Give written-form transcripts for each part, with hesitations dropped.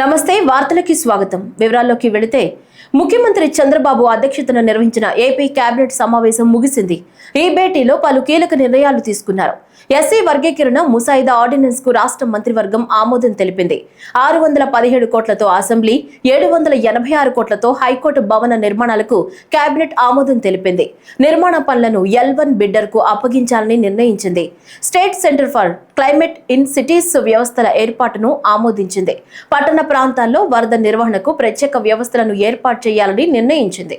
నమస్తే వార్తలకి స్వాగతం. వివరాల్లోకి వెళితే ముఖ్యమంత్రి చంద్రబాబు అధ్యక్షతన నిర్వహించిన ఏపీ కేబినెట్ సమావేశం ముగిసింది. ఈ భేటీలో పలు కీలక నిర్ణయాలు తీసుకున్నారు. ఎస్సీ వర్గీకరణ ముసాయిదా ఆర్డినెన్స్ కు రాష్ట్ర మంత్రివర్గం ఆమోదం తెలిపింది. 617 కోట్లతో అసెంబ్లీ, 786 కోట్లతో హైకోర్టు భవన నిర్మాణాలకు కేబినెట్ ఆమోదం తెలిపింది. నిర్మాణ పనులను L1 బిడ్డర్ కు అప్పగించాలని నిర్ణయించింది. State centre for climate in cities వ్యవస్థల ఏర్పాటును ఆమోదించింది. పట్టణ ప్రాంతాల్లో వరద నిర్వహణకు ప్రత్యేక వ్యవస్థలను ఏర్పాటు చేయాలని నిర్ణయించింది.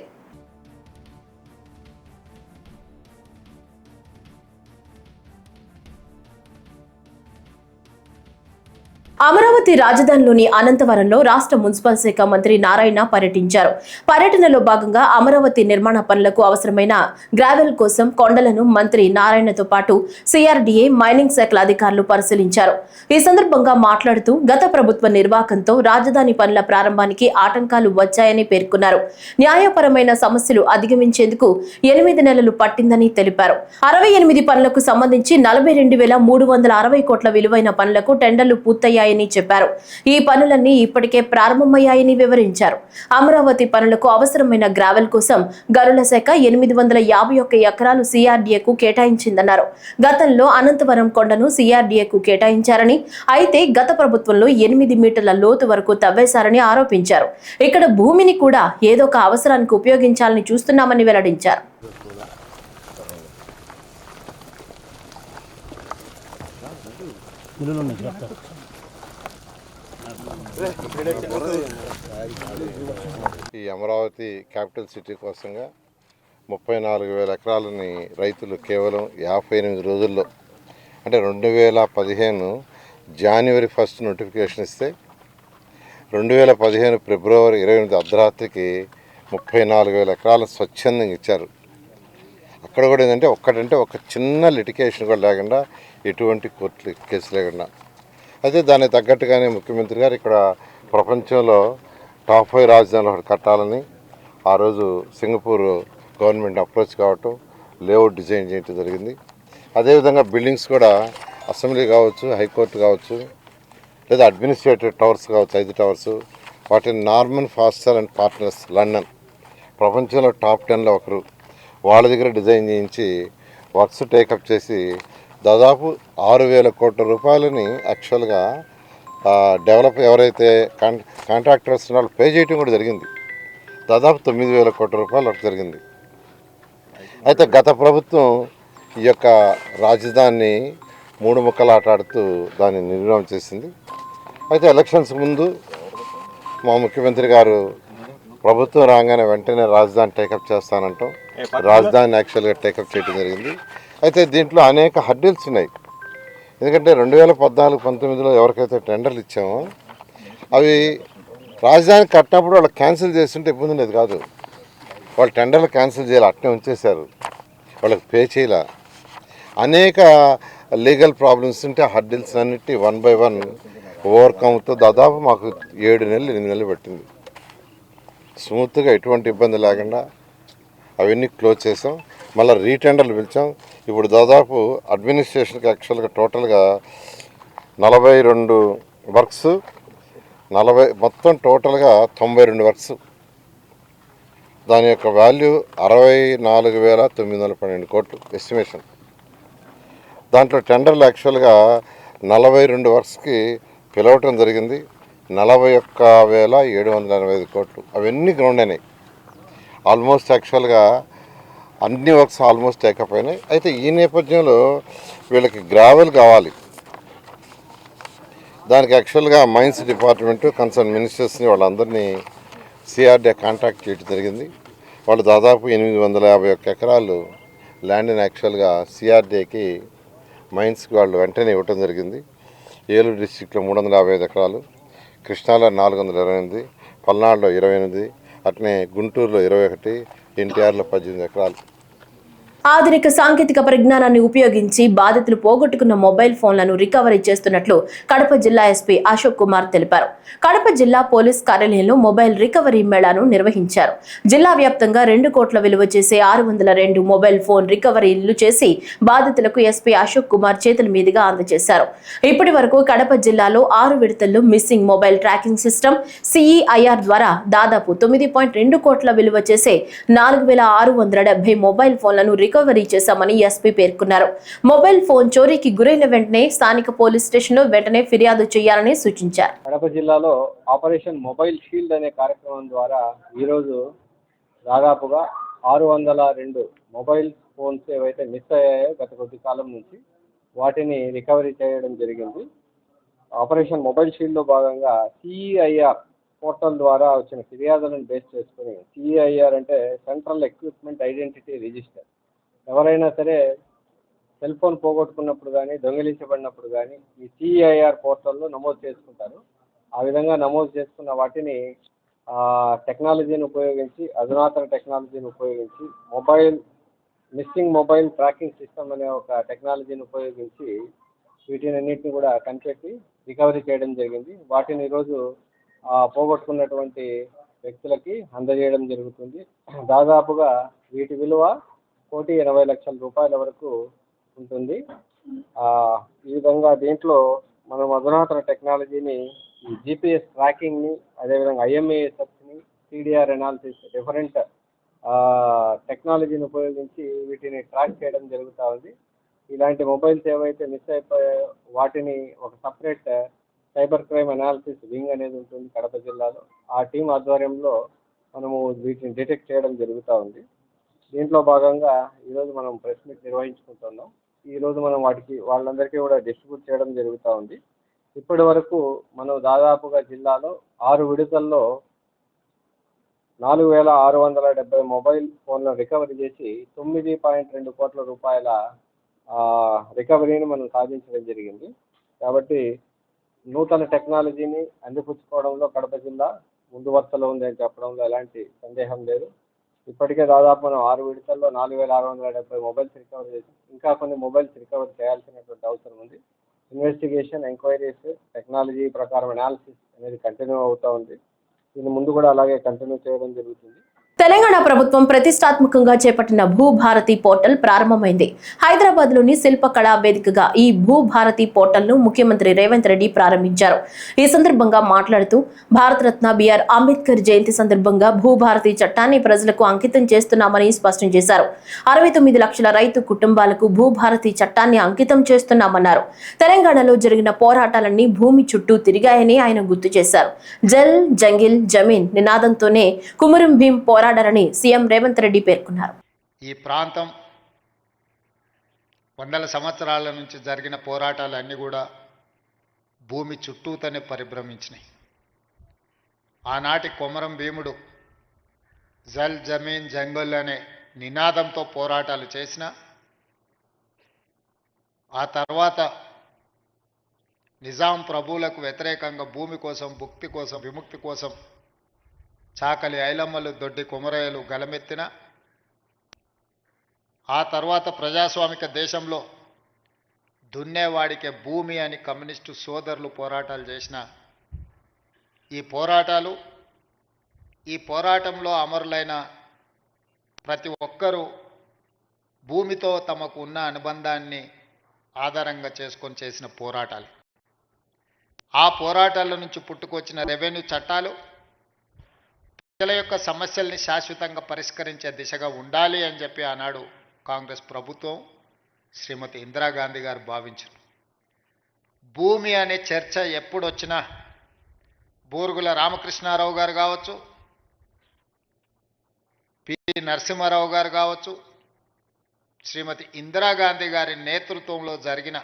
అమరావతి రాజధానిలోని అనంతవరంలో రాష్ట్ర మున్సిపల్ శాఖ మంత్రి నారాయణ పర్యటించారు. పర్యటనలో భాగంగా అమరావతి నిర్మాణ పనులకు అవసరమైన గ్రావెల్ కోసం కొండలను మంత్రి నారాయణతో పాటు CRDA మైనింగ్ శాఖల అధికారులు పరిశీలించారు. ఈ సందర్భంగా మాట్లాడుతూ గత ప్రభుత్వ నిర్వాహకంతో రాజధాని పనుల ప్రారంభానికి ఆటంకాలు వచ్చాయని పేర్కొన్నారు. న్యాయపరమైన సమస్యలు అధిగమించేందుకు 8 నెలలు పట్టిందని తెలిపారు. 68 పనులకు సంబంధించి 42,360 కోట్ల విలువైన పనులకు టెండర్లు పూర్తయ్యాయి చెప్పారు. ఈ పనులన్నీ ఇప్పటికే ప్రారంభమయ్యాయని వివరించారు. అమరావతి పనులకు అవసరమైన గ్రావెల్ కోసం గనుల శాఖ 851 ఎకరాలు CRDA కు కేటాయించిందన్నారు. గతంలో అనంతవరం కొండను CRDA కు కేటాయించారని, అయితే గత ప్రభుత్వంలో 8 మీటర్ల లోతు వరకు తవ్వేశారని ఆరోపించారు. ఇక్కడ భూమిని కూడా ఏదో ఒక అవసరానికి ఉపయోగించాలని చూస్తున్నామని వెల్లడించారు. ఈ అమరావతి క్యాపిటల్ సిటీ కోసంగా 34,000 ఎకరాలని రైతులు కేవలం 58 రోజుల్లో, అంటే 2015 జనవరి 1 నోటిఫికేషన్ ఇస్తే 2015 ఫిబ్రవరి 28 అర్ధరాత్రికి 34,000 ఎకరాలు స్వచ్ఛందంగా ఇచ్చారు. అక్కడ కూడా ఏంటంటే ఒక చిన్న లిటికేషన్ కూడా లేకుండా, ఎటువంటి కోర్టు కేసు లేకుండా. అయితే దానికి తగ్గట్టుగానే ముఖ్యమంత్రి గారు ఇక్కడ ప్రపంచంలో టాప్ 5 రాజధానులు ఒకటి కట్టాలని ఆ రోజు సింగపూర్ గవర్నమెంట్ అప్రోచ్ కావటం, లేఅవుట్ డిజైన్ చేయడం జరిగింది. అదేవిధంగా బిల్డింగ్స్ కూడా అసెంబ్లీ కావచ్చు, హైకోర్టు కావచ్చు, లేదా అడ్మినిస్ట్రేటివ్ టవర్స్ కావచ్చు, 5 టవర్స్, వాటిని Norman faster and partners London ప్రపంచంలో టాప్ 10లో ఒకరు, వాళ్ళ దగ్గర డిజైన్ చేయించి వర్క్స్ టేకప్ చేసి దాదాపు 6,000 కోట్ల రూపాయలని యాక్చువల్గా డెవలప్ ఎవరైతే కాంట్రాక్టర్స్ వాళ్ళు పే చేయడం కూడా జరిగింది. దాదాపు 9,000 కోట్ల రూపాయలు అటు జరిగింది. అయితే గత ప్రభుత్వం ఈ యొక్క రాజధానిని 3 ముక్కలు ఆటాడుతూ దాన్ని నిర్మాణం చేసింది. అయితే ఎలక్షన్స్ ముందు మా ముఖ్యమంత్రి గారు ప్రభుత్వం రాగానే వెంటనే రాజధాని టేకప్ చేస్తానంటాం, రాజధాని యాక్చువల్గా టేకప్ చేయడం జరిగింది. అయితే దీంట్లో అనేక హర్డిల్స్ ఉన్నాయి. ఎందుకంటే 2014-19లో ఎవరికైతే టెండర్లు ఇచ్చామో అవి రాజధాని కట్టినప్పుడు వాళ్ళు క్యాన్సిల్ చేస్తుంటే ఇబ్బంది ఉండేది కాదు. వాళ్ళు టెండర్లు క్యాన్సిల్ చేయాలి, అట్నే ఉంచేశారు, వాళ్ళకి పే చేయాల. అనేక లీగల్ ప్రాబ్లమ్స్ ఉంటే హర్డిల్స్ అన్నిటి 1 by 1 ఓవర్కమ్తో దాదాపు మాకు 7 నెలలు 8 నెలలు పట్టింది. స్మూత్గా ఎటువంటి ఇబ్బంది లేకుండా అవన్నీ క్లోజ్ చేసాం. మళ్ళీ రీటెండర్లు పిలిచాం. ఇప్పుడు దాదాపు అడ్మినిస్ట్రేషన్కి యాక్చువల్గా టోటల్గా 42 వర్క్స్, మొత్తం టోటల్గా 92 వర్క్స్. దాని యొక్క వాల్యూ 64,912 కోట్లు ఎస్టిమేషన్. దాంట్లో టెండర్లు యాక్చువల్గా 42 వర్క్స్కి పిలవటం జరిగింది. 41,785 కోట్లు అవన్నీ గ్రౌండ్ అయినాయి. ఆల్మోస్ట్ యాక్చువల్గా అన్ని వర్క్స్ ఆల్మోస్ట్ టేకప్ అయినాయి. అయితే ఈ నేపథ్యంలో వీళ్ళకి గ్రావెల్ కావాలి. దానికి యాక్చువల్గా మైన్స్ డిపార్ట్మెంటు కన్సర్న్ మినిస్టర్స్ని వాళ్ళందరినీ CRDA కాంటాక్ట్ చేయడం జరిగింది. వాళ్ళు దాదాపు 851 ఎకరాలు ల్యాండ్ని యాక్చువల్గా CRDAకి మైన్స్కి వాళ్ళు వెంటనే ఇవ్వటం జరిగింది. ఏలూరు డిస్టిక్లో 355 ఎకరాలు, కృష్ణాలో 428, పల్నాడులో 28, అట్నే గుంటూరులో 21, NTRలో 18 ఎకరాలు. ఆధునిక సాంకేతిక పరిజ్ఞానాన్ని ఉపయోగించి బాధితులు పోగొట్టుకున్న మొబైల్ ఫోన్లను రికవరీ చేస్తున్నట్లు కడప జిల్లా ఎస్పీ అశోక్ కుమార్ తెలిపారు. కడప జిల్లా పోలీస్ కార్యాలయంలో మొబైల్ రికవరీ మేళాను నిర్వహించారు. జిల్లా వ్యాప్తంగా 2 కోట్ల విలువ చేసే 602 మొబైల్ ఫోన్ రికవరీలు చేసి బాధితులకు ఎస్పీ అశోక్ కుమార్ చేతుల మీదుగా అందజేశారు. ఇప్పటి వరకు కడప జిల్లాలో 6 విడతల్లో missing mobile tracking system CEIR ద్వారా దాదాపు 9.2 కోట్ల విలువ చేసే 4670 మొబైల్ ఫోన్లను రికవరీ చేశామని ఎస్పీ పేర్కొన్నారు. మొబైల్ ఫోన్ చోరీకి గురైన వెంటనే స్థానిక పోలీస్ స్టేషన్లో వెంటనే ఫిర్యాదు చేయాలని సూచించారు. కడప జిల్లాలో ఆపరేషన్ మొబైల్ షీల్డ్ అనే కార్యక్రమం ద్వారా ఈరోజు దాదాపుగా 602 మొబైల్ ఫోన్స్ ఏవైతే మిస్ అయ్యాయో గత కొద్ది కాలం నుంచి వాటిని రికవరీ చేయడం జరిగింది. ఆపరేషన్ మొబైల్ షీల్డ్లో భాగంగా సిఈఐఆర్ పోర్టల్ ద్వారా వచ్చిన ఫిర్యాదులను బేస్ చేసుకుని, సిఈఐఆర్ అంటే సెంట్రల్ ఎక్విప్మెంట్ ఐడెంటిటీ రిజిస్టర్, ఎవరైనా సరే సెల్ ఫోన్ పోగొట్టుకున్నప్పుడు కానీ దొంగిలించబడినప్పుడు కానీ ఈ సిఈఐఆర్ పోర్టల్లో నమోదు చేసుకుంటారు. ఆ విధంగా నమోదు చేసుకున్న వాటిని టెక్నాలజీని ఉపయోగించి, అధునాతన టెక్నాలజీని ఉపయోగించి మిస్సింగ్ మొబైల్ ట్రాకింగ్ సిస్టమ్ అనే ఒక టెక్నాలజీని ఉపయోగించి వీటినన్నింటినీ కూడా కనిపెట్టి రికవరీ చేయడం జరిగింది. వాటిని ఈరోజు పోగొట్టుకున్నటువంటి వ్యక్తులకి అందజేయడం జరుగుతుంది. దాదాపుగా వీటి విలువ 1,80,00,000 రూపాయల వరకు ఉంటుంది. ఈ విధంగా దీంట్లో మనం అధునాతన టెక్నాలజీని, జీపీఎస్ ట్రాకింగ్ని, అదేవిధంగా ఐఎంఏఎస్ని, సిడిఆర్ అనాలిసిస్, డిఫరెంట్ టెక్నాలజీని ఉపయోగించి వీటిని ట్రాక్ చేయడం జరుగుతూ ఉంది. ఇలాంటి మొబైల్స్ ఏవైతే మిస్ అయిపోయాయో వాటిని ఒక separate cyber crime analysis wing అనేది ఉంటుంది కడప జిల్లాలో. ఆ టీం ఆధ్వర్యంలో మనము వీటిని డిటెక్ట్ చేయడం జరుగుతూ ఉంది. దీంట్లో భాగంగా ఈరోజు మనం ప్రెస్ మీట్ నిర్వహించుకుంటున్నాం. ఈరోజు మనం వాళ్ళందరికీ కూడా డిస్ట్రిబ్యూట్ చేయడం జరుగుతూ ఉంది. ఇప్పటి వరకు మనం దాదాపుగా జిల్లాలో 6 విడతల్లో 4,670 మొబైల్ ఫోన్లను రికవరీ చేసి 9.2 కోట్ల రూపాయల రికవరీని మనం సాధించడం జరిగింది. కాబట్టి నూతన టెక్నాలజీని అందిపుచ్చుకోవడంలో కడప జిల్లా ముందు వరుసలో ఉందని చెప్పడంలో ఎలాంటి సందేహం లేదు. ఇప్పటికే దాదాపు మనం 6 విడతల్లో 4,670 మొబైల్స్ రికవర్ చేసి ఇంకా కొన్ని మొబైల్స్ రికవర్ చేయాల్సినటువంటి అవసరం ఉంది. ఇన్వెస్టిగేషన్, ఎంక్వైరీస్, టెక్నాలజీ ప్రకారం అనాలిసిస్ అనేది కంటిన్యూ అవుతూ ఉంది. దీని ముందు కూడా అలాగే కంటిన్యూ చేయడం జరుగుతుంది. తెలంగాణ ప్రభుత్వం ప్రతిష్టాత్మకంగా చేపట్టిన భూభారతి పోర్టల్ ప్రారంభమైంది. హైదరాబాద్ లోని శిల్పకళా వేదికగా ఈ భూభారతి పోర్టల్ ను ముఖ్యమంత్రి రేవంత్ రెడ్డి ప్రారంభించారు. ఈ సందర్భంగా మాట్లాడుతూ భారతరత్న బిఆర్ అంబేద్కర్ జయంతి సందర్భంగా భూభారతి చట్టాన్ని ప్రజలకు అంకితం చేస్తున్నామని స్పష్టం చేశారు. 69 లక్షల రైతు కుటుంబాలకు భూభారతి చట్టాన్ని అంకితం చేస్తున్నామన్నారు. తెలంగాణలో జరిగిన పోరాటాలన్నీ భూమి చుట్టూ తిరిగాయని ఆయన గుర్తు చేశారు. జల్ జంగిల్ జమీన్ నినాదంతోనే కుమురం భీం పోరాడారని సీఎం రేవంత్ రెడ్డి పేర్కొన్నారు. ఈ ప్రాంతం వందల సంవత్సరాల నుంచి జరిగిన పోరాటాలన్నీ కూడా భూమి చుట్టూతోనే పరిభ్రమించినాయి. ఆనాటి కొమరం భీముడు జల్ జమీన్ జంగల్ అనే నినాదంతో పోరాటాలు చేసిన ఆ తర్వాత నిజాం ప్రభువులకు వ్యతిరేకంగా భూమి కోసం, భుక్తి కోసం, విముక్తి కోసం చాకలి ఐలమ్మలు, దొడ్డి కొమరయ్యలు గలమెత్తిన ఆ తర్వాత ప్రజాస్వామిక దేశంలో దున్నేవాడికే భూమి అని కమ్యూనిస్టు సోదరులు పోరాటాలు చేసిన ఈ పోరాటంలో అమరులైన ప్రతి ఒక్కరూ భూమితో తమకు ఉన్న అనుబంధాన్ని ఆధారంగా చేసుకొని చేసిన పోరాటాలు. ఆ పోరాటాల నుంచి పుట్టుకొచ్చిన రెవెన్యూ చట్టాలు ప్రజల యొక్క సమస్యల్ని శాశ్వతంగా పరిష్కరించే దిశగా ఉండాలి అని చెప్పి ఆనాడు కాంగ్రెస్ ప్రభుత్వం, శ్రీమతి ఇందిరాగాంధీ గారు భావించారు. భూమి అనే చర్చ ఎప్పుడొచ్చినా బూరుగుల రామకృష్ణారావు గారు కావచ్చు, పి నరసింహారావు గారు కావచ్చు, శ్రీమతి ఇందిరాగాంధీ గారి నేతృత్వంలో జరిగిన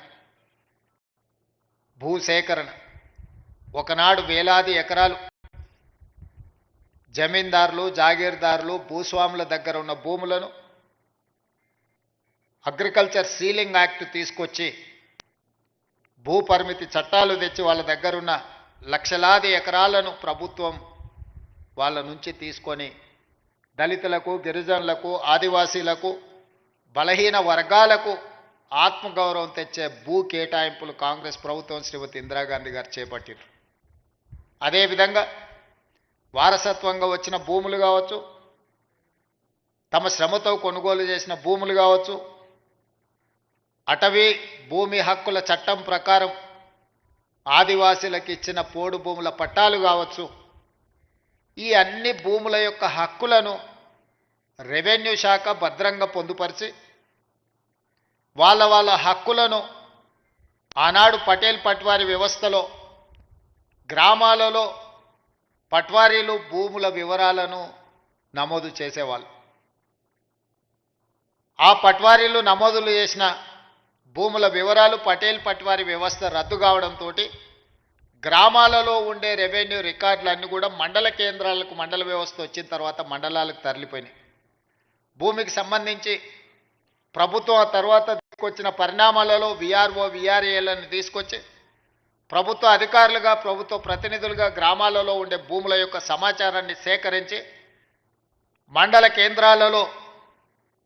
భూసేకరణ ఒకనాడు వేలాది ఎకరాలు జమీందారులు, జాగీర్దారులు, భూస్వాముల దగ్గర ఉన్న భూములను అగ్రికల్చర్ సీలింగ్ యాక్ట్ తీసుకొచ్చి భూ పరిమితి చట్టాలు తెచ్చి వాళ్ళ దగ్గరున్న లక్షలాది ఎకరాలను ప్రభుత్వం వాళ్ళ నుంచి తీసుకొని దళితులకు, గిరిజనులకు, ఆదివాసీలకు బలహీన వర్గాలకు ఆత్మగౌరవం తెచ్చే భూ కేటాయింపులు కాంగ్రెస్ ప్రభుత్వం శ్రీమతి ఇందిరాగాంధీ గారు చేపట్టారు. అదేవిధంగా వారసత్వంగా వచ్చిన భూములు కావచ్చు, తమ శ్రమతో కొనుగోలు చేసిన భూములు కావచ్చు, అటవీ భూమి హక్కుల చట్టం ప్రకారం ఆదివాసీలకు ఇచ్చిన పోడు భూముల పట్టాలు కావచ్చు, ఈ అన్ని భూముల యొక్క హక్కులను రెవెన్యూ శాఖ భద్రంగా పొందుపరిచి వాళ్ళ హక్కులను ఆనాడు పటేల్ పట్వారీ వ్యవస్థలో గ్రామాలలో పట్వారీలు భూముల వివరాలను నమోదు చేసేవాళ్ళు. ఆ పట్వారీలు నమోదులు చేసిన భూముల వివరాలు పటేల్ పట్వారీ వ్యవస్థ రద్దు కావడంతో గ్రామాలలో ఉండే రెవెన్యూ రికార్డులన్నీ కూడా మండల కేంద్రాలకు మండల వ్యవస్థ వచ్చిన తర్వాత మండలాలకు తరలిపోయినాయి. భూమికి సంబంధించి ప్రభుత్వం ఆ తర్వాత తీసుకొచ్చిన పరిణామాలలో విఆర్ఓ విఆర్ఏలను తీసుకొచ్చి ప్రభుత్వ అధికారులుగా ప్రభుత్వ ప్రతినిధులుగా గ్రామాలలో ఉండే భూముల యొక్క సమాచారాన్ని సేకరించి మండల కేంద్రాలలో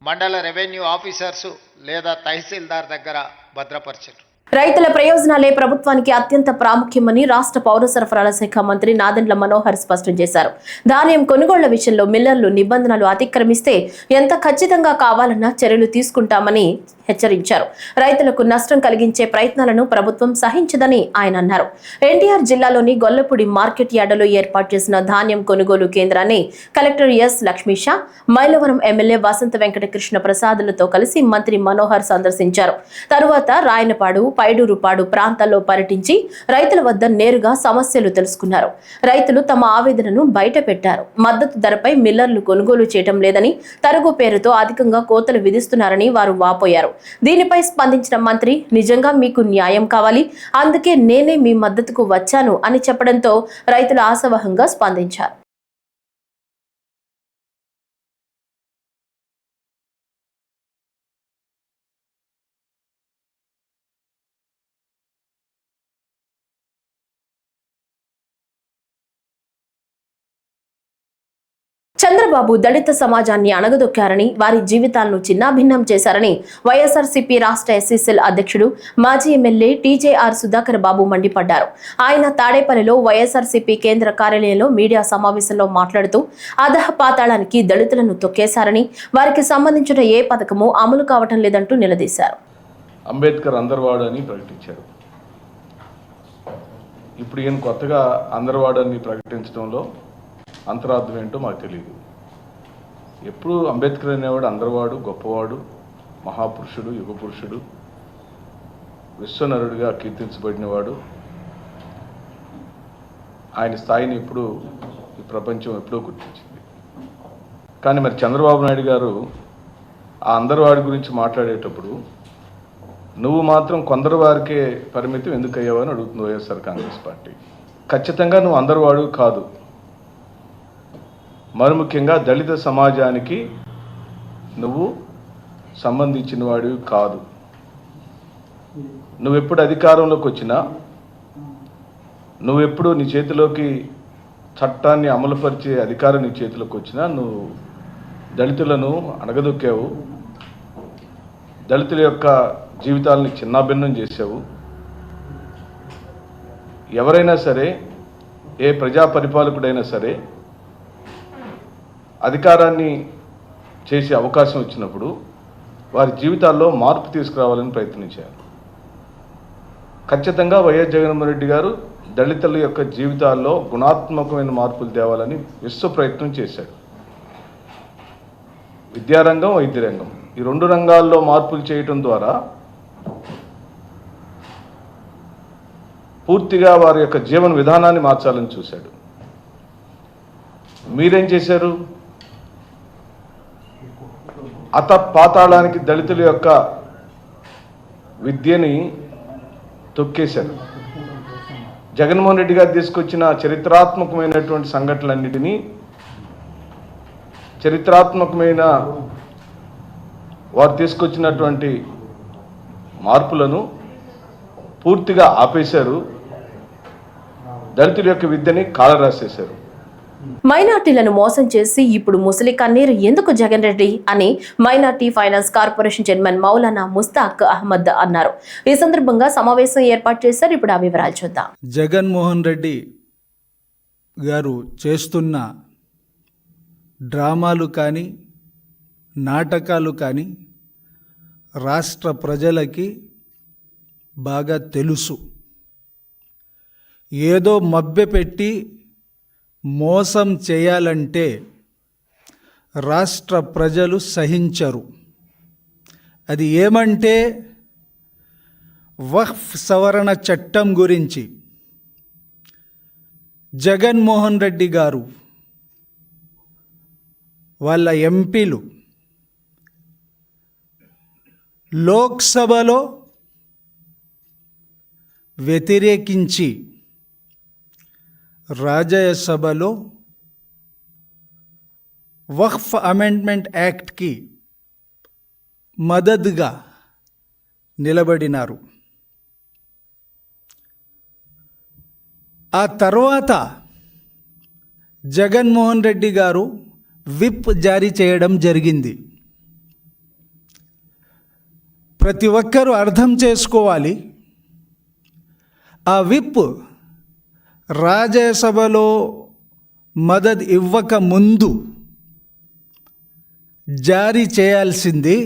మండల రెవెన్యూ ఆఫీసర్సు లేదా తహసీల్దార్ దగ్గర భద్రపరిచారు. రైతుల ప్రయోజనాలే ప్రభుత్వానికి అత్యంత ప్రాముఖ్యమని రాష్ట్ర పౌర సరఫరాల శాఖ మంత్రి నాదెండ్ల మనోహర్ స్పష్టం చేశారు. ధాన్యం కొనుగోళ్ల విషయంలో మిల్లర్లు నిబంధనలు అతిక్రమిస్తే ఎంత ఖచ్చితంగా కావాలన్నా చర్యలు తీసుకుంటామని హెచ్చరించారు. రైతులకు నష్టం కలిగించే ప్రయత్నాలను ప్రభుత్వం సహించదని ఆయన అన్నారు. ఎన్టీఆర్ జిల్లాలోని గొల్లపూడి మార్కెట్ యార్డులో ఏర్పాటు చేసిన ధాన్యం కొనుగోలు కేంద్రాన్ని collector S Lakshmisha, Mylavaram MLA Vasantha Venkata Krishna ప్రసాదులతో కలిసి మంత్రి మనోహర్ సందర్శించారు. తరువాత రాయనపాడు, పైడూరుపాడు ప్రాంతాల్లో పర్యటించి రైతుల వద్ద నేరుగా సమస్యలు తెలుసుకున్నారు. రైతులు తమ ఆవేదనను బయట పెట్టారు. మద్దతు ధరపై మిల్లర్లు కొనుగోలు చేయడం లేదని, తరుగు పేరుతో అధికంగా కోతలు విధిస్తున్నారని వారు వాపోయారు. దీనిపై స్పందించిన మంత్రి, నిజంగా మీకు న్యాయం కావాలి, అందుకే నేనే మీ మద్దతుకు వచ్చాను అని చెప్పడంతో రైతులు ఆశావహంగా స్పందించారు. చంద్రబాబు దళిత సమాజాన్ని అణగదొక్కారని, వారి జీవితాలను చిన్నాభిన్నం చేశారని వైఎస్ఆర్సీపీ రాష్ట్ర ఎస్సీసీఎల్ అధ్యక్షుడు మాజీ ఎమ్మెల్యే టీజేఆర్ సుధాకర్ బాబు మండిపడ్డారు. ఆయన తాడేపల్లిలో వైఎస్ఆర్సీపీ కేంద్ర కార్యాలయంలో మీడియా సమావేశంలో మాట్లాడుతూ అధః పాతాళానికి దళితులను తొక్కేశారని, వారికి సంబంధించిన ఏ పథకము అమలు కావటం లేదంటూ నిలదీశారు. అంబేద్కర్ అందర్వాడు అని ప్రకటించారు. ఇప్పుడు ఈయన కొత్తగా అందర్వాడు అని ప్రకటించడంలో అంతరార్థం ఏంటో మాకు తెలియదు. ఎప్పుడు అంబేద్కర్ అనేవాడు అందరివాడు, గొప్పవాడు, మహాపురుషుడు, యుగపురుషుడు, విశ్వనరుడిగా కీర్తించబడినవాడు. ఆయన స్థాయిని ఇప్పుడు ఈ ప్రపంచం ఎప్పుడో గుర్తించింది. కానీ మరి చంద్రబాబు నాయుడు గారు ఆ అందరివాడి గురించి మాట్లాడేటప్పుడు నువ్వు మాత్రం కొందరు వారికే పరిమితం ఎందుకు అయ్యావని అడుగుతుంది వైఎస్ఆర్ కాంగ్రెస్ పార్టీ. ఖచ్చితంగా నువ్వు అందరివాడు కాదు. మరి ముఖ్యంగా దళిత సమాజానికి నువ్వు సంబంధించిన వాడివి కాదు. నువ్వెప్పుడు అధికారంలోకి వచ్చినా, నువ్వెప్పుడు నీ చేతిలోకి చట్టాన్ని అమలుపరిచే అధికారం నీ చేతిలోకి వచ్చినా నువ్వు దళితులను అణగదొక్కావు, దళితుల యొక్క జీవితాలని చిన్నాభిన్నం చేసావు. ఎవరైనా సరే, ఏ ప్రజా పరిపాలకుడైనా సరే అధికారాన్ని చేసే అవకాశం వచ్చినప్పుడు వారి జీవితాల్లో మార్పు తీసుకురావాలని ప్రయత్నించారు. ఖచ్చితంగా వైఎస్ జగన్మోహన్ రెడ్డి గారు దళితుల యొక్క జీవితాల్లో గుణాత్మకమైన మార్పులు తేవాలని విశ్వ ప్రయత్నం చేశాడు. విద్యారంగం, వైద్య రంగం, ఈ రెండు రంగాల్లో మార్పులు చేయటం ద్వారా పూర్తిగా వారి యొక్క జీవన విధానాన్ని మార్చాలని చూశాడు. మీరేం చేశారు? పాతాళానికి దళితుల యొక్క విద్యని తొక్కేశారు. జగన్మోహన్ రెడ్డి గారు తీసుకొచ్చిన చరిత్రాత్మకమైనటువంటి సంఘటనలన్నిటినీ, చరిత్రాత్మకమైన వారు తీసుకొచ్చినటువంటి మార్పులను పూర్తిగా ఆపేశారు. దళితుల యొక్క విద్యని కాలరాసేశారు. మైనార్టీలను మోసం చేసి ఇప్పుడు ముసలి కన్నీరు ఎందుకు జగన్ రెడ్డి అని minority finance corporation chairman Maulana Mushtaq Ahmed అన్నారు. ఈ సందర్భంగా సమావేశం ఏర్పాటు చేశారు. ఇప్పుడు ఆ వివరాలు చూద్దాం. జగన్మోహన్ రెడ్డి గారు చేస్తున్న డ్రామాలు కానీ నాటకాలు కానీ రాష్ట్ర ప్రజలకి బాగా తెలుసు. ఏదో మభ్యపెట్టి మోసం చేయాలంటే రాష్ట్ర ప్రజలు సహించరు. అది ఏమంటే వక్ఫ్ సవరణ చట్టం గురించి జగన్మోహన్ రెడ్డి గారు వాళ్ళ ఎంపీలు లోక్సభలో వ్యతిరేకించి రాజ్యసభలో వక్ఫ్ అమెండ్మెంట్ యాక్ట్కి మద్దతుగా నిలబడినారు. ఆ తర్వాత జగన్మోహన్ రెడ్డి గారు విప్ జారీ చేయడం జరిగింది. ప్రతి ఒక్కరూ అర్థం చేసుకోవాలి, ఆ విప్ రాజ్యసభలో మద్దతు ఇవ్వక ముందు జారీ చేయాల్సింది.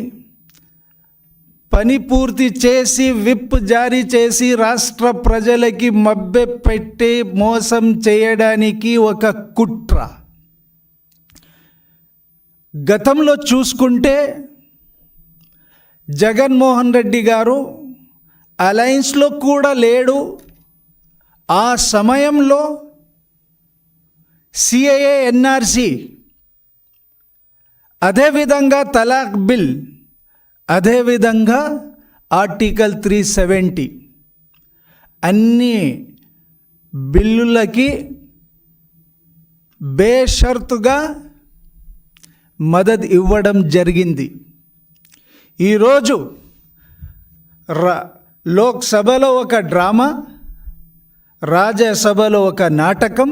పని పూర్తి చేసి విప్ జారీ చేసి రాష్ట్ర ప్రజలకి మభ్యపెట్టి మోసం చేయడానికి ఒక కుట్ర. గతంలో చూసుకుంటే జగన్మోహన్ రెడ్డి గారు అలయన్స్లో కూడా లేడు. ఆ సమయంలో సిఏఏ, ఎన్ఆర్సి, అదేవిధంగా తలాక్ బిల్, అదేవిధంగా ఆర్టికల్ 370 అన్ని బిల్లులకి బేషరతుగా మద్దతు ఇవ్వడం జరిగింది. ఈరోజు లోక్సభలో ఒక డ్రామా, రాజ్యసభలో ఒక నాటకం,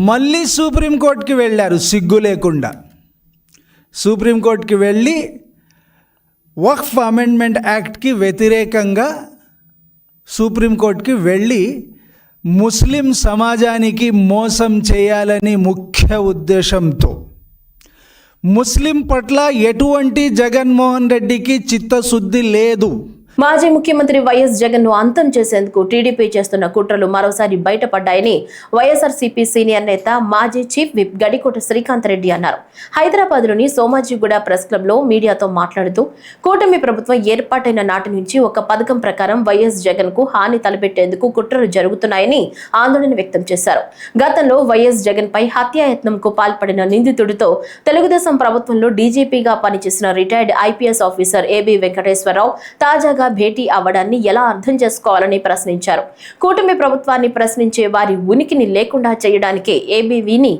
మళ్ళీ సుప్రీంకోర్టుకి వెళ్ళారు సిగ్గు లేకుండా. సుప్రీంకోర్టుకి వెళ్ళి వక్ఫ్ అమెండ్మెంట్ యాక్ట్కి వ్యతిరేకంగా సుప్రీంకోర్టుకి వెళ్ళి ముస్లిం సమాజానికి మోసం చేయాలని ముఖ్య ఉద్దేశంతో ముస్లిం పట్ల ఎటువంటి జగన్మోహన్ రెడ్డికి చిత్తశుద్ధి లేదు. మాజీ ముఖ్యమంత్రి వైఎస్ జగన్ ను అంతం చేసేందుకు టీడీపీ చేస్తున్న కుట్రలు మరోసారి బయటపడ్డాయని వైఎస్ఆర్సీపీ సీనియర్ నేత మాజీ చీఫ్ విప్ గడికోట శ్రీకాంత్ రెడ్డి అన్నారు. హైదరాబాద్ లోని సోమాజిగూడ ప్రెస్ క్లబ్ లో మీడియాతో మాట్లాడుతూ కూటమి ప్రభుత్వం ఏర్పాటైన నాటి నుంచి ఒక పథకం ప్రకారం వైఎస్ జగన్ కు హాని తలపెట్టేందుకు కుట్రలు జరుగుతున్నాయని ఆందోళన వ్యక్తం చేశారు. గతంలో వైఎస్ జగన్ పై హత్యాయత్నంకు పాల్పడిన నిందితుడితో తెలుగుదేశం ప్రభుత్వంలో డీజీపీగా పనిచేసిన retired IPS officer AB Venkateswara Rao తాజాగా భేటీ అవ్వడాన్ని ఎలా అర్థం చేసుకోవాలని ప్రశ్నించారు. కూటమి ప్రభుత్వాన్ని ప్రశ్నించే వారి ఉనికిని లేకుండా చేయడానికే ఏబీవీని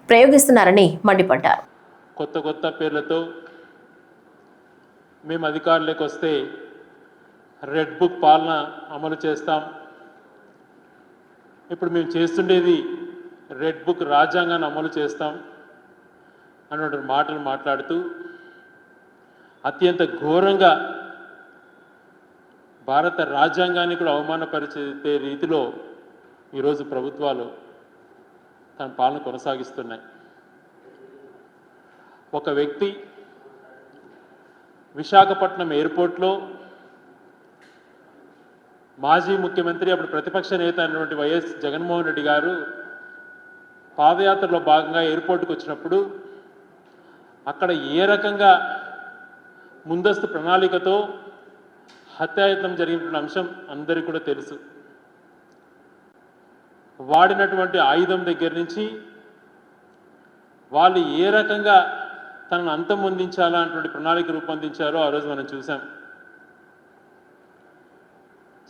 ప్రయోగిస్తున్నారని మండిపడ్డారు. కొత్త పేర్లతో మేము అధికారంలోకి వస్తే రెడ్ బుక్ పాలన అమలు చేస్తాం, ఇప్పుడు మేము చేస్తుండేది రెడ్ బుక్ రాజ్యాంగాన్ని అమలు చేస్తాం అన్నటువంటి మాటలు మాట్లాడుతూ అత్యంత ఘోరంగా భారత రాజ్యాంగాన్ని కూడా అవమానపరిచే రీతిలో ఈరోజు ప్రభుత్వాలు తన పాలన కొనసాగిస్తున్నాయి. ఒక వ్యక్తి విశాఖపట్నం ఎయిర్పోర్ట్లో మాజీ ముఖ్యమంత్రి, అప్పుడు ప్రతిపక్ష నేత అయినటువంటి వైఎస్ జగన్మోహన్ రెడ్డి గారు పాదయాత్రలో భాగంగా ఎయిర్పోర్ట్కి వచ్చినప్పుడు అక్కడ ఏ రకంగా ముందస్తు ప్రణాళికతో హత్యాయత్నం జరిగిన అంశం అందరికీ కూడా తెలుసు. వాడినటువంటి ఆయుధం దగ్గర నుంచి వాళ్ళు ఏ రకంగా తనను అంతమొందించాలా అటువంటి ప్రణాళిక రూపొందించారో ఆ రోజు మనం చూసాం.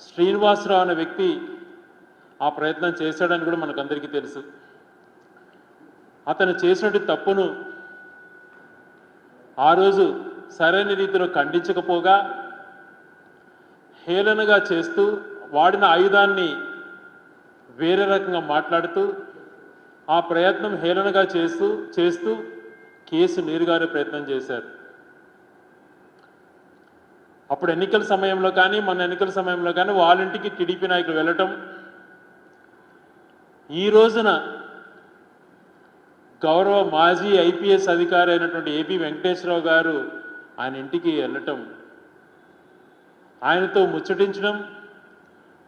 శ్రీనివాసరావు అనే వ్యక్తి ఆ ప్రయత్నం చేశాడని కూడా మనకందరికీ తెలుసు. అతను చేసినటువంటి తప్పును ఆ రోజు సరైన రీతిలో ఖండించకపోగా హేళనగా చేస్తూ వాడిన ఆయుధాన్ని వేరే రకంగా మాట్లాడుతూ ఆ ప్రయత్నం హేళనగా చేస్తూ కేసు నీరుగారే ప్రయత్నం చేశారు. అప్పుడు ఎన్నికల సమయంలో కానీ మన ఎన్నికల సమయంలో కానీ వాళ్ళ ఇంటికి టీడీపీ నాయకులు వెళ్ళటం, ఈ రోజున గౌరవ మాజీ ఐపీఎస్ అధికారి అయినటువంటి ఏపీ వెంకటేశ్వరరావు గారు ఆయన ఇంటికి వెళ్ళటం, ఆయనతో ముచ్చటించడం,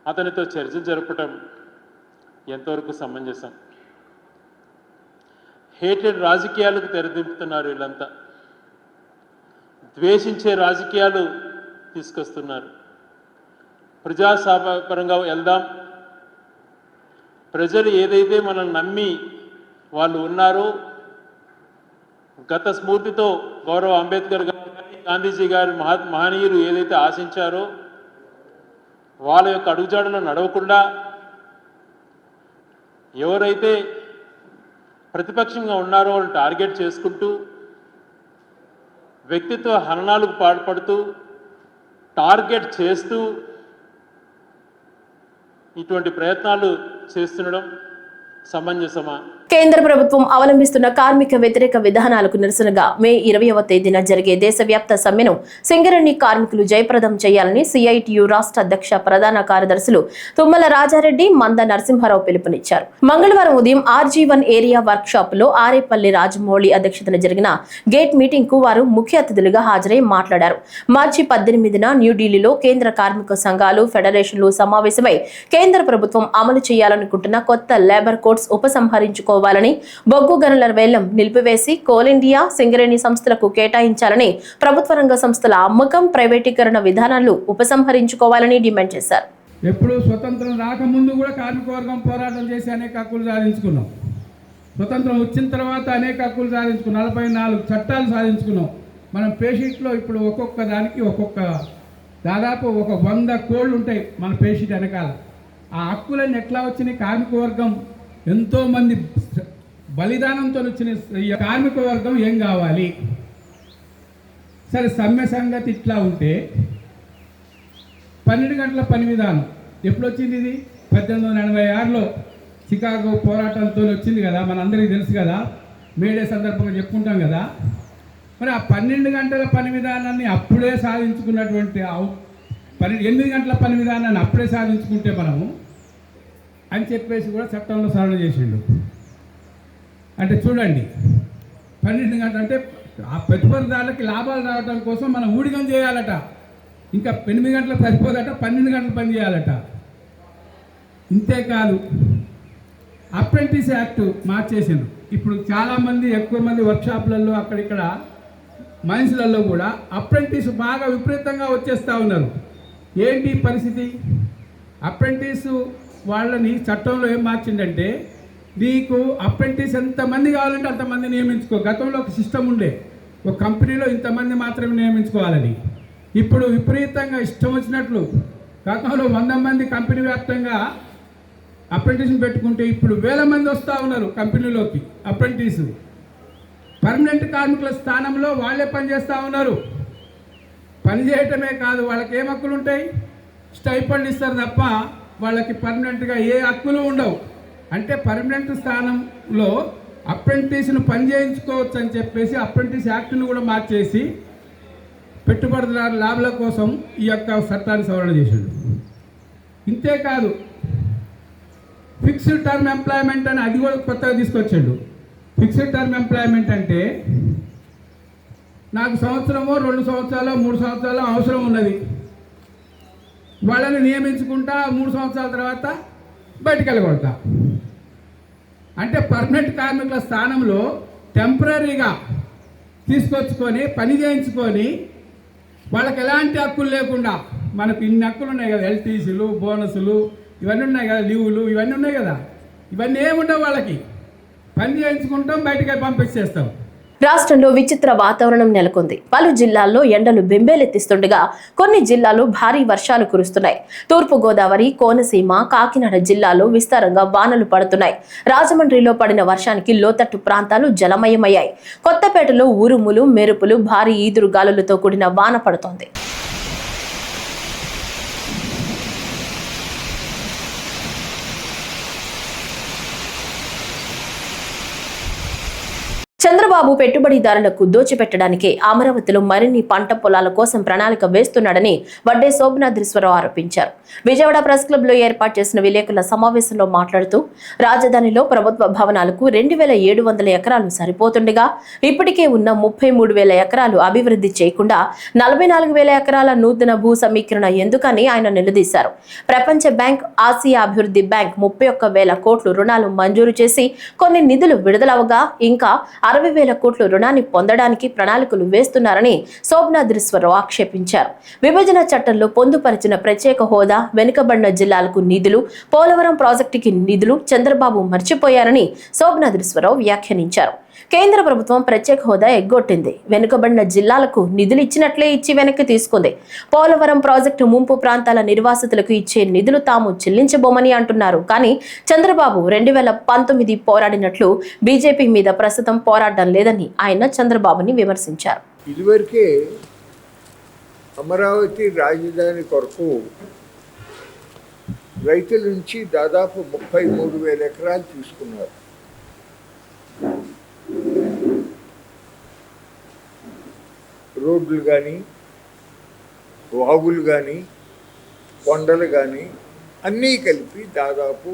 అతనితో చర్చ జరపటం ఎంతవరకు సమంజసం? హేటెడ్ రాజకీయాలకు తెరదింపుతున్నారు వీళ్ళంతా, ద్వేషించే రాజకీయాలు తీసుకొస్తున్నారు. ప్రజాపరంగా వెళ్దాం, ప్రజలు ఏదైతే మనల్ని నమ్మి వాళ్ళు ఉన్నారో, గత స్ఫూర్తితో గౌరవ అంబేద్కర్ గారు గాంధీజీ గారి మహనీయులు ఏదైతే ఆశించారో వాళ్ళ యొక్క అడుగుజాడలో నడవకుండా ఎవరైతే ప్రతిపక్షంగా ఉన్నారో వాళ్ళు టార్గెట్ చేసుకుంటూ వ్యక్తిత్వ హననాలకు పాల్పడుతూ టార్గెట్ చేస్తూ ఇటువంటి ప్రయత్నాలు చేస్తుండడం సమంజసమా? కేంద్ర ప్రభుత్వం అవలంబిస్తున్న కార్మిక వ్యతిరేక విధానాలకు నిరసనగా మే 20వ తేదీన జరిగే దేశవ్యాప్త సమ్మెను సింగరేణి కార్మికులు జయప్రదం చేయాలని సిఐటియు రాష్ట్ర అధ్యక్ష ప్రధాన కార్యదర్శులు తుమ్మల రాజారెడ్డి, మంద నరసింహారావు పిలుపునిచ్చారు. మంగళవారం ఉదయం RG1 ఏరియా వర్క్ షాప్ లో ఆరేపల్లి రాజమౌళి అధ్యక్షతన జరిగిన గేట్ మీటింగ్ కు వారు ముఖ్య అతిథులుగా హాజరై మాట్లాడారు. మార్చి 18న న్యూఢిల్లీలో కేంద్ర కార్మిక సంఘాలు, ఫెడరేషన్లు సమావేశమై కేంద్ర ప్రభుత్వం అమలు చేయాలనుకుంటున్న కొత్త లేబర్ కోడ్స్ ఉపసంహరించుకోవాలని, బొగ్గు గనుల వేలం నిలిపివేసి కోల్ ఇండియా, సింగరేణి సంస్థలకు కేటాయించాలని, ప్రభుత్వ రంగ సంస్థల అమ్మకం, ప్రైవేటీకరణ విధానాలు ఉపసంహరించుకోవాలని డిమాండ్ చేశారు. ఎప్పుడు స్వతంత్రం రాకముందు కూడా కార్మిక వర్గం పోరాటం చేసి అనేక హక్కులు సాధించుకున్నాం. స్వతంత్రం వచ్చిన తర్వాత అనేక హక్కులు సాధించుకున్నాం. 44 చట్టాలు సాధించుకున్నాం. మనం పేషీట్లో ఇప్పుడు ఒక్కొక్క దానికి దాదాపు 100 కోళ్ళు ఉంటాయి మన పేషీట్ వెనకాల. ఆ హక్కులన్నీ ఎట్లా వచ్చినాయి? కార్మిక వర్గం ఎంతోమంది బలిదానంతో వచ్చిన ఈ కార్మిక వర్గం ఏం కావాలి? సరే, సమ్మె సంగతి ఇట్లా ఉంటే 12 గంటల పని విధానం ఎప్పుడు వచ్చింది? ఇది 1886లో చికాగో పోరాటంతో వచ్చింది కదా, మనందరికీ తెలుసు కదా, మేడే సందర్భంగా చెప్పుకుంటాం కదా. మరి ఆ 12 గంటల పని విధానాన్ని అప్పుడే సాధించుకున్నటువంటి 8 గంటల పని విధానాన్ని అప్పుడే సాధించుకుంటే మనము అని చెప్పేసి కూడా చట్టంలో సవరణ చేసిండు. అంటే చూడండి, 12 గంటలు అంటే ఆ పెట్టుబడిదారులకి లాభాలు రావడం కోసం మనం ఊడిగం చేయాలట. ఇంకా 8 గంటలు సరిపోదట, 12 గంటలు పని చేయాలట. ఇంతేకాదు, అప్రెంటిస్ యాక్ట్ మార్చేసిండు. ఇప్పుడు చాలామంది, ఎక్కువ మంది వర్క్షాప్లలో అక్కడిక్కడ మైన్స్లలో కూడా అప్రెంటిస్ బాగా విపరీతంగా వచ్చేస్తూ ఉన్నారు. ఏంటి పరిస్థితి? అప్రెంటిస్ వాళ్ళని చట్టంలో ఏం మార్చిందంటే, నీకు అప్రెంటిస్ ఎంతమంది కావాలంటే అంతమంది నియమించుకో. గతంలో ఒక సిస్టమ్ ఉండే, ఒక కంపెనీలో ఇంతమంది మాత్రమే నియమించుకోవాలని. ఇప్పుడు విపరీతంగా ఇష్టం వచ్చినట్లు, గతంలో 100 మంది కంపెనీ వ్యాప్తంగా అప్రెంటిస్ని పెట్టుకుంటే ఇప్పుడు 1000 మంది వస్తూ ఉన్నారు కంపెనీలోకి అప్రెంటిస్. పర్మనెంట్ కార్మికుల స్థానంలో వాళ్ళే పనిచేస్తూ ఉన్నారు. పని చేయటమే కాదు, వాళ్ళకి ఏం హక్కులు ఉంటాయి? స్టైఫండ్ ఇస్తారు తప్ప వాళ్ళకి పర్మనెంట్గా ఏ హక్కులు ఉండవు. అంటే పర్మనెంట్ స్థానంలో అప్రెంటిస్ను పని చేయించుకోవచ్చు అని చెప్పేసి అప్రెంటిస్ యాక్ట్ను కూడా మార్చేసి పెట్టుబడిదారు లాభాల కోసం ఈ యొక్క చట్టాన్ని సవరణ చేశాడు. ఇంతేకాదు, ఫిక్స్డ్ టర్మ్ ఎంప్లాయ్మెంట్ అని అది కూడా కొత్తగా తీసుకొచ్చాడు. ఫిక్స్డ్ టర్మ్ ఎంప్లాయ్మెంట్ అంటే నాకు సంవత్సరమో 2 సంవత్సరాలు 3 సంవత్సరాలు అవసరం ఉన్నది, వాళ్ళని నియమించుకుంటా 3 సంవత్సరాల తర్వాత బయటికి వెళ్ళగొడతా. అంటే పర్మనెంట్ కార్మికుల స్థానంలో టెంపరీగా తీసుకొచ్చుకొని పని చేయించుకొని వాళ్ళకి ఎలాంటి హక్కులు లేకుండా, మనకు ఇన్ని హక్కులు ఉన్నాయి కదా, ఎల్టీసీలు, బోనసులు, ఇవన్నీ ఉన్నాయి కదా, లీవులు ఇవన్నీ ఉన్నాయి కదా, ఇవన్నీ ఏముండవు. వాళ్ళకి పని చేయించుకుంటాం, బయటికి పంపించేస్తాం. రాష్ట్రంలో విచిత్ర వాతావరణం నెలకొంది. పలు జిల్లాల్లో ఎండలు బెంబేలెత్తిస్తుండగా కొన్ని జిల్లాల్లో భారీ వర్షాలు కురుస్తున్నాయి. తూర్పు గోదావరి, కోనసీమ, కాకినాడ జిల్లాలో విస్తారంగా వానలు పడుతున్నాయి. రాజమండ్రిలో పడిన వర్షానికి లోతట్టు ప్రాంతాలు జలమయమయ్యాయి. కొత్తపేటలో ఉరుములు, మెరుపులు, భారీ ఈదురు గాలులతో కూడిన వాన పడుతోంది. చంద్రబాబు పెట్టుబడిదారులకు దోచిపెట్టడానికే అమరావతిలో మరిన్ని పంట పొలాల కోసం ప్రణాళిక వేస్తున్నాడని వడ్డే శోభనాద్రీశ్వరరావు ఆరోపించారు. విజయవాడ ప్రెస్ క్లబ్ లో ఏర్పాటు చేసిన విలేకరుల సమావేశంలో మాట్లాడుతూ రాజధానిలో ప్రభుత్వ భవనాలకు 2,700 ఎకరాలు సరిపోతుండగా ఇప్పటికే ఉన్న 33,000 ఎకరాలు అభివృద్ధి చేయకుండా 44,000 ఎకరాల నూతన భూ సమీకరణ ఎందుకని ఆయన నిలదీశారు. ప్రపంచ బ్యాంక్, ఆసియా అభివృద్ధి బ్యాంక్ 31,000 కోట్లు రుణాలు మంజూరు చేసి కొన్ని నిధులు విడుదలవగా ఇంకా 60,000 కోట్లు రుణాన్ని పొందడానికి ప్రణాళికలు వేస్తున్నారని శోభనాద్రీశ్వరరావు ఆక్షేపించారు. విభజన చట్టంలో పొందుపరిచిన ప్రత్యేక హోదా, వెనుకబడిన జిల్లాలకు నిధులు, పోలవరం ప్రాజెక్టుకి నిధులు చంద్రబాబు మర్చిపోయారని శోభనాద్రీశ్వరరావు వ్యాఖ్యానించారు. కేంద్ర ప్రభుత్వం ప్రత్యేక హోదా ఎగ్గొట్టింది. వెనుకబడిన జిల్లాలకు నిధులు ఇచ్చినట్లే ఇచ్చి వెనక్కి తీసుకుంది. పోలవరం ప్రాజెక్టు ముంపు ప్రాంతాల నిర్వాసితులకు ఇచ్చే నిధులు తాము చెల్లించబోమని అంటున్నారు. కానీ చంద్రబాబు 2019 పోరాడినట్లు బీజేపీ మీద ప్రస్తుతం పోరాడడం లేదని ఆయన చంద్రబాబుని విమర్శించారు. ఇదివరకే అమరావతి రాజధాని కొరకు రైతుల నుంచి దాదాపు 33,000 ఎకరాలు తీసుకున్నారు. రోడ్లు కానీ, వాగులు కానీ, కొండలు కానీ అన్నీ కలిపి దాదాపు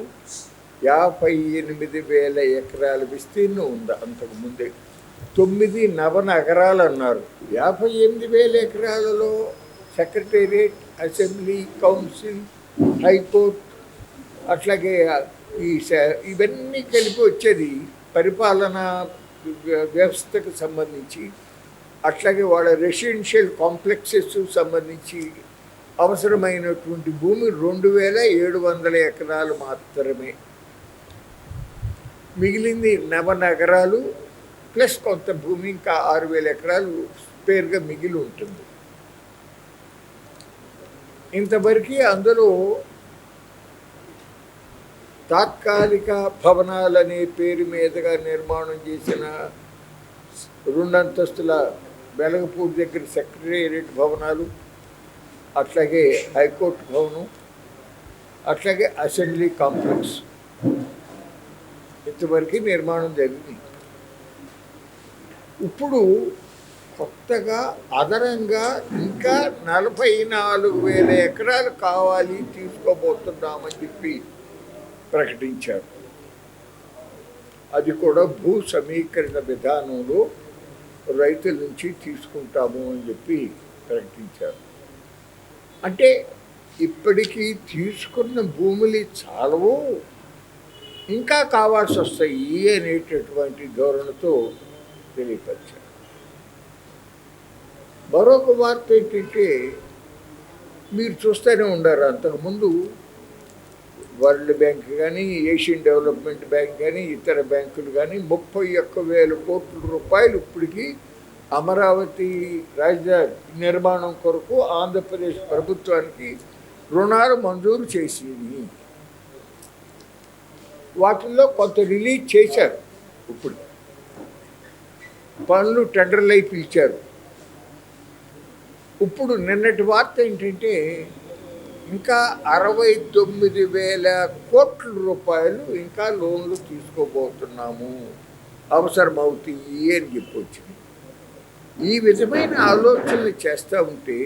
58,000 ఎకరాల విస్తీర్ణం ఉంది. అంతకుముందే 9 నవనగరాలు అన్నారు. 58,000 ఎకరాలలో సెక్రటేరియట్, అసెంబ్లీ, కౌన్సిల్, హైకోర్టు, అట్లాగే ఇవన్నీ కలిపి వచ్చేది పరిపాలనా వ్యవస్థకు సంబంధించి, అట్లాగే వాళ్ళ రెసిడెన్షియల్ కాంప్లెక్సెస్ సంబంధించి అవసరమైనటువంటి భూమి 2,700 ఎకరాలు మాత్రమే. మిగిలింది నవనగరాలు ప్లస్ కొంత భూమి, ఇంకా 6,000 ఎకరాలు స్పేర్గా మిగిలి ఉంటుంది. ఇంతవరకు అందులో తాత్కాలిక భవనాలనే పేరు మీదుగా నిర్మాణం చేసిన 2 అంతస్తుల వెలగపూడి దగ్గర సెక్రటేరియట్ భవనాలు, అట్లాగే హైకోర్టు భవనం, అట్లాగే అసెంబ్లీ కాంప్లెక్స్ ఇంతవరకు నిర్మాణం జరిగింది. ఇప్పుడు కొత్తగా అదనంగా ఇంకా 44,000 ఎకరాలు కావాలి, తీసుకోబోతున్నామని చెప్పి ప్రకటించారు. అది కూడా భూ సమీకరణ విధానంలో రైతుల నుంచి తీసుకుంటాము అని చెప్పి ప్రకటించారు. అంటే ఇప్పటికీ తీసుకున్న భూములు చాలవు, ఇంకా కావాల్సి వస్తాయి అనేటటువంటి ధోరణితో తెలియపరిచారు. మరొక వార్త ఏంటంటే, మీరు చూస్తూనే ఉండారు, అంతకుముందు వరల్డ్ బ్యాంక్ కానీ, ఏషియన్ డెవలప్మెంట్ బ్యాంక్ కానీ, ఇతర బ్యాంకులు కానీ 31,000 కోట్ల రూపాయలు ఇప్పటికీ అమరావతి రాజధాని నిర్మాణం కొరకు ఆంధ్రప్రదేశ్ ప్రభుత్వానికి రుణాలు మంజూరు చేసింది. వాటిల్లో కొంత రిలీజ్ చేశారు. ఇప్పుడు పనులు టెండర్లు అయి పిలిచారు. ఇప్పుడు నిన్నటి వార్త ఏంటంటే, ఇంకా 69,000 కోట్ల రూపాయలు ఇంకా లోన్లు తీసుకోబోతున్నాము, అవసరమవుతాయి అని చెప్పొచ్చింది. ఈ విధమైన ఆలోచనలు చేస్తూ ఉంటే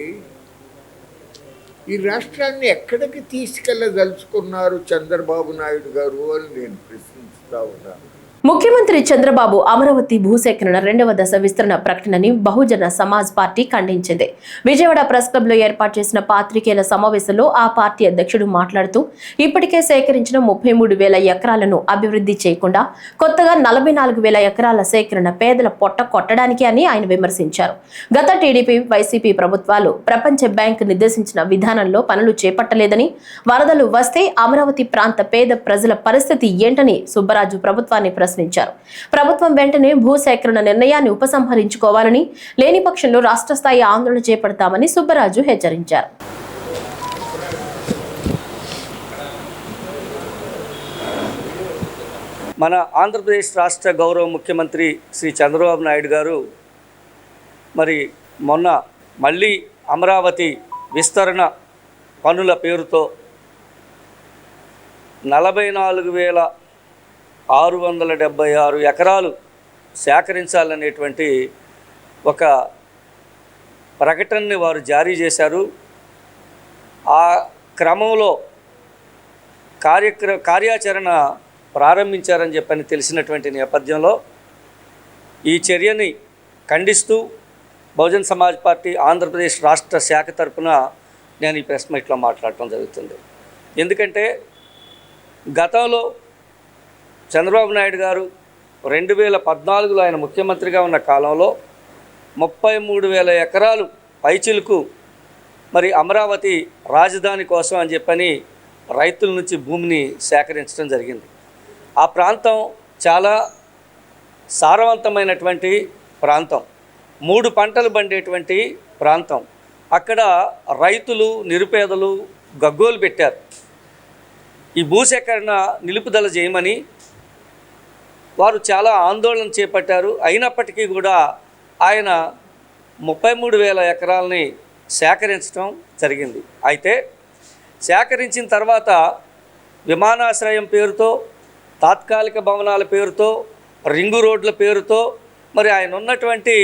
ఈ రాష్ట్రాన్ని ఎక్కడికి తీసుకెళ్ళదలుచుకున్నారు చంద్రబాబు నాయుడు గారు అని నేను ప్రశ్నిస్తూ ఉన్నాను. ముఖ్యమంత్రి చంద్రబాబు అమరావతి భూసేకరణ 2వ దశ విస్తరణ ప్రకటనని బహుజన సమాజ్ పార్టీ ఖండించింది. విజయవాడ ప్రెస్ క్లబ్ లో ఏర్పాటు చేసిన పాత్రికేయుల సమావేశంలో ఆ పార్టీ అధ్యక్షుడు మాట్లాడుతూ, ఇప్పటికే సేకరించిన 33,000 ఎకరాలను అభివృద్ధి చేయకుండా కొత్తగా 44,000 ఎకరాల సేకరణ పేదల పొట్ట కొట్టడానికి అని ఆయన విమర్శించారు. గత టీడీపీ, వైసీపీ ప్రభుత్వాలు ప్రపంచ బ్యాంక్ నిర్దేశించిన విధానంలో పనులు చేపట్టలేదని, వరదలు వస్తే అమరావతి ప్రాంత పేద ప్రజల పరిస్థితి ఏంటని సుబ్బరాజు ప్రభుత్వాన్ని ప్రశ్నించారు. ప్రభుత్వం వెంటనే భూసేకరణ నిర్ణయాన్ని ఉపసంహరించుకోవాలని, లేని పక్షంలో రాష్ట్ర స్థాయి ఆందోళన చేపడతామని సుబ్బరాజు హెచ్చరించారు. మన ఆంధ్రప్రదేశ్ రాష్ట్ర గౌరవ ముఖ్యమంత్రి శ్రీ చంద్రబాబు నాయుడు గారు మరి మొన్న మళ్ళీ అమరావతి విస్తరణ పనుల పేరుతో 44,676 ఎకరాలు సేకరించాలనేటువంటి ఒక ప్రకటనని వారు జారీ చేశారు. ఆ క్రమంలో కార్యాచరణ ప్రారంభించారని చెప్పని తెలిసినటువంటి నేపథ్యంలో ఈ చర్యని ఖండిస్తూ బహుజన్ సమాజ్ పార్టీ ఆంధ్రప్రదేశ్ రాష్ట్ర శాఖ తరఫున నేను ఈ ప్రెస్ మీట్లో మాట్లాడటం జరుగుతుంది. ఎందుకంటే గతంలో చంద్రబాబు నాయుడు గారు 2014లో ఆయన ముఖ్యమంత్రిగా ఉన్న కాలంలో 33,000 ఎకరాలు పైచిలుకు మరి అమరావతి రాజధాని కోసం అని చెప్పని రైతుల నుంచి భూమిని సేకరించడం జరిగింది. ఆ ప్రాంతం చాలా సారవంతమైనటువంటి ప్రాంతం, 3 పంటలు పండేటువంటి ప్రాంతం. అక్కడ రైతులు నిరుపేదలు గగ్గోలు పెట్టారు. ఈ భూసేకరణ నిలుపుదల చేయమని వారు చాలా ఆందోళన చేపట్టారు. అయినప్పటికీ కూడా ఆయన 33,000 ఎకరాలని సేకరించడం జరిగింది. అయితే సేకరించిన తర్వాత విమానాశ్రయం పేరుతో, తాత్కాలిక భవనాల పేరుతో, రింగు రోడ్ల పేరుతో మరి ఆయన ఉన్నటువంటి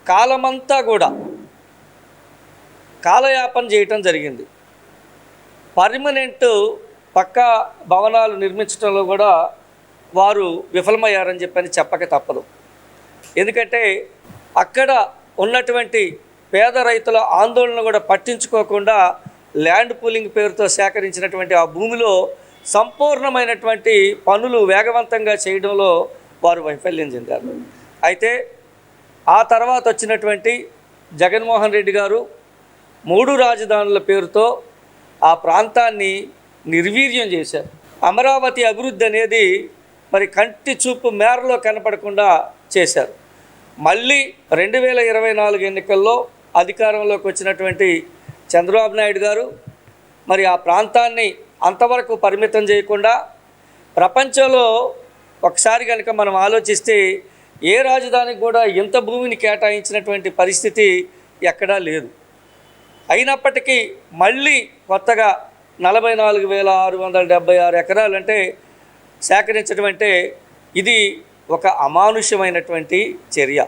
కాలమంతా కూడా కాలయాపన చేయటం జరిగింది. పర్మనెంట్ పక్కా భవనాలు నిర్మించడంలో కూడా వారు విఫలమయ్యారని చెప్పని చెప్పక తప్పదు. ఎందుకంటే అక్కడ ఉన్నటువంటి పేద రైతుల ఆందోళన కూడా పట్టించుకోకుండా ల్యాండ్ పూలింగ్ పేరుతో సేకరించినటువంటి ఆ భూమిలో సంపూర్ణమైనటువంటి పనులు వేగవంతంగా చేయడంలో వారు వైఫల్యం చెందారు. అయితే ఆ తర్వాత వచ్చినటువంటి జగన్మోహన్ రెడ్డి గారు 3 రాజధానుల పేరుతో ఆ ప్రాంతాన్ని నిర్వీర్యం చేశారు. అమరావతి అభివృద్ధి అనేది మరి కంటి చూపు మేరలో కనపడకుండా చేశారు. మళ్ళీ 2024 ఎన్నికల్లో అధికారంలోకి వచ్చినటువంటి చంద్రబాబు నాయుడు గారు మరి ఆ ప్రాంతాన్ని అంతవరకు పరిమితం చేయకుండా ప్రపంచంలో ఒకసారి కనుక మనం ఆలోచిస్తే ఏ రాజధానికి కూడా ఇంత భూమిని కేటాయించినటువంటి పరిస్థితి ఎక్కడా లేదు. అయినప్పటికీ మళ్ళీ కొత్తగా 44,676 ఎకరాలు అంటే సేకరించడం అంటే ఇది ఒక అమానుష్యమైనటువంటి చర్య.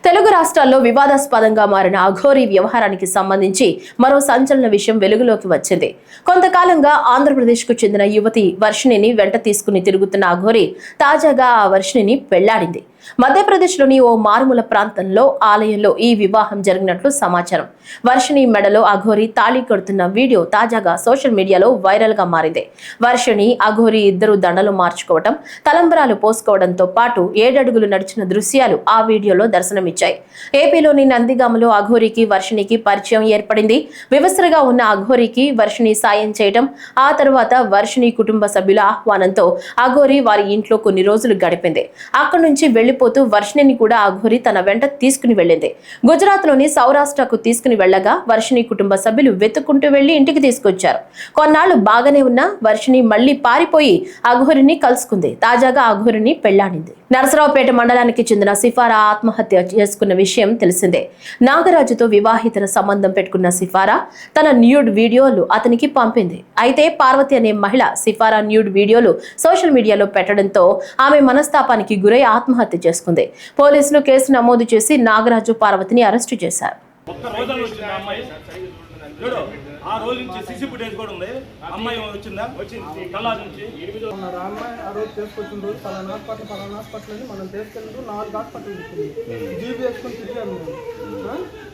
తెలుగు రాష్ట్రాల్లో వివాదాస్పదంగా మారిన అఘోరీ వ్యవహారానికి సంబంధించి మరో సంచలన విషయం వెలుగులోకి వచ్చింది. కొంతకాలంగా ఆంధ్రప్రదేశ్కు చెందిన యువతి వర్షిణిని వెంట తీసుకుని తిరుగుతున్న అఘోరీ తాజాగా ఆ వర్షిణిని పెళ్లాడింది. మధ్యప్రదేశ్లోని ఓ మారుమూల ప్రాంతంలో ఆలయంలో ఈ వివాహం జరిగినట్లు సమాచారం. వర్షిణి మెడలో అఘోరీ తాళి కడుతున్న వీడియో తాజాగా సోషల్ మీడియాలో వైరల్ గా మారింది. వర్షిణి అఘోరీ ఇద్దరు దండలు మార్చుకోవడం, తలంబరాలు పోసుకోవడంతో పాటు 7 అడుగులు నడిచిన దృశ్యాలు ఆ వీడియోలో దర్శనమిచ్చాయి. ఏపీలోని నందిగామలో అఘోరీకి వర్షిణికి పరిచయం ఏర్పడింది. వివస్త్రగా ఉన్న అఘోరీకి వర్షిణి సాయం చేయడం, ఆ తరువాత వర్షిణి కుటుంబ సభ్యుల ఆహ్వానంతో అఘోరీ వారి ఇంట్లో కొన్ని రోజులు గడిపింది. అక్కడి నుంచి వెళ్లిపోతూ వర్షిణిని కూడా అఘోరీ తన వెంట తీసుకుని వెళ్ళింది. గుజరాత్ లోని సౌరాష్ట్రకు తీసుకుని వెళ్లగా వర్షిణి కుటుంబ సభ్యులు వెతుక్కుంటూ వెళ్లి ఇంటికి తీసుకొచ్చారు. కొన్నాళ్లు బాగానే ఉన్న వర్షిణి మళ్లీ పారిపోయి అఘోరీని కలుసుకుంది. తాజాగా అఘోరీని పెళ్లాడింది. నరసరావుపేట మండలానికి చెందిన సిఫారా ఆత్మహత్య చేసుకున్న విషయం తెలిసిందే. నాగరాజుతో వివాహితర సంబంధం పెట్టుకున్న సిఫారా తన న్యూడ్ వీడియోలు అతనికి పంపింది. అయితే పార్వతి అనే మహిళ సిఫారా న్యూడ్ వీడియోలు సోషల్ మీడియాలో పెట్టడంతో ఆమె మనస్తాపానికి గురై ఆత్మహత్య చేసుకుంది. పోలీసులు కేసు నమోదు చేసి నాగరాజు, పార్వతిని అరెస్టు చేశారు. ఆ రోజు నుంచి సిసి ఫుటేజ్ కూడా ఉంది. అమ్మాయి వచ్చిందా? కల్లా నుంచి అమ్మాయి ఆ రోజు తీసుకొచ్చిన రోజు పలానా హాస్పిటల్ అని మనం తీసుకెళ్ళి 4 హాస్పిటల్ ఇచ్చింది. జీబీ వేసుకొని తిరిగాను.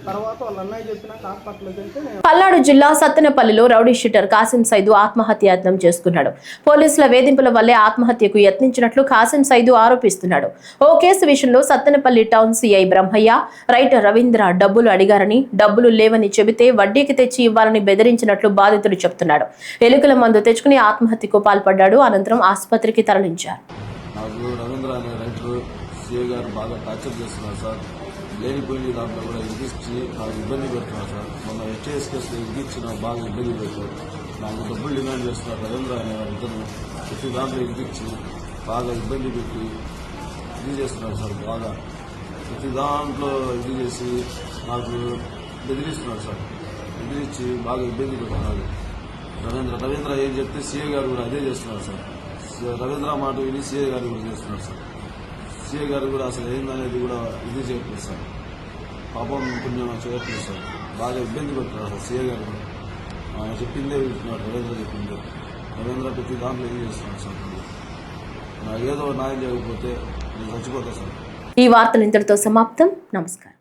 తర్వాత వాళ్ళ అన్నయ్య చెప్పినాక హాస్పిటల్కి వెళ్తే పల్నాడు జిల్లా సత్తెనపల్లిలో రౌడీ షీటర్ కాసిం సైదు ఆత్మహత్య యత్నం చేసుకున్నాడు. పోలీసుల వేధింపుల వల్లే ఆత్మహత్యకు యత్నించినట్లు కాసిం సైదు ఆరోపిస్తున్నాడు. ఓ కేసు విషయంలో Sattenapalli town CI Brahmaiah, writer Ravindra డబ్బులు అడిగారని, డబ్బులు లేవని చెబితే వడ్డీకి తెచ్చి ఇవ్వాలని బెదిరించినట్లు బాధితుడు చెప్తున్నాడు. ఎలుకల మందు తెచ్చుకుని ఆత్మహత్యకు పాల్పడ్డాడు. అనంతరం ఆసుపత్రికి తరలించారు. లేనిపోయింది దాంట్లో కూడా ఇరికిచ్చి నాకు ఇబ్బంది పెడుతున్నారు సార్. మొన్న హెచ్ఐఎస్ కేసులో ఇరికిచ్చి నాకు బాగా ఇబ్బంది పెట్టారు. నాకు డబ్బులు డిమాండ్ చేస్తున్నారు. రవీంద్ర అనే ఇద్దరు ప్రతి దాంట్లో ఇరికిచ్చి బాగా ఇబ్బంది పెట్టి ఇది చేస్తున్నారు సార్. బాగా ప్రతి దాంట్లో ఇది చేసి నాకు బెదిరిస్తున్నారు సార్. బెదిరించి బాగా ఇబ్బంది పెడుతున్నారు. రవీంద్ర ఏం చెప్తే సీఏ గారు కూడా అదే చేస్తున్నారు సార్. రవీంద్ర మాట విని సీఏ గారు కూడా చేస్తున్నారు సార్. సీఏ గారు కూడా అసలు ఏందనేది కూడా ఇది చేయట్లేదు సార్. పాపం పుణ్యం చేయట్లేదు సార్. బాగా ఇబ్బంది పెడతారు అసలు సీఏ గారు కూడా. ఆయన చెప్పిందే వింటున్నారు. రవీంద్ర చెప్పిందే. రవీంద్ర ప్రతి దాంట్లో ఏం చేస్తున్నాడు సార్. నాకు ఏదో న్యాయం చేయకపోతే నేను చచ్చిపోతా సార్. ఈ వార్తలు ఇంతటితో సమాప్తం. నమస్కారం.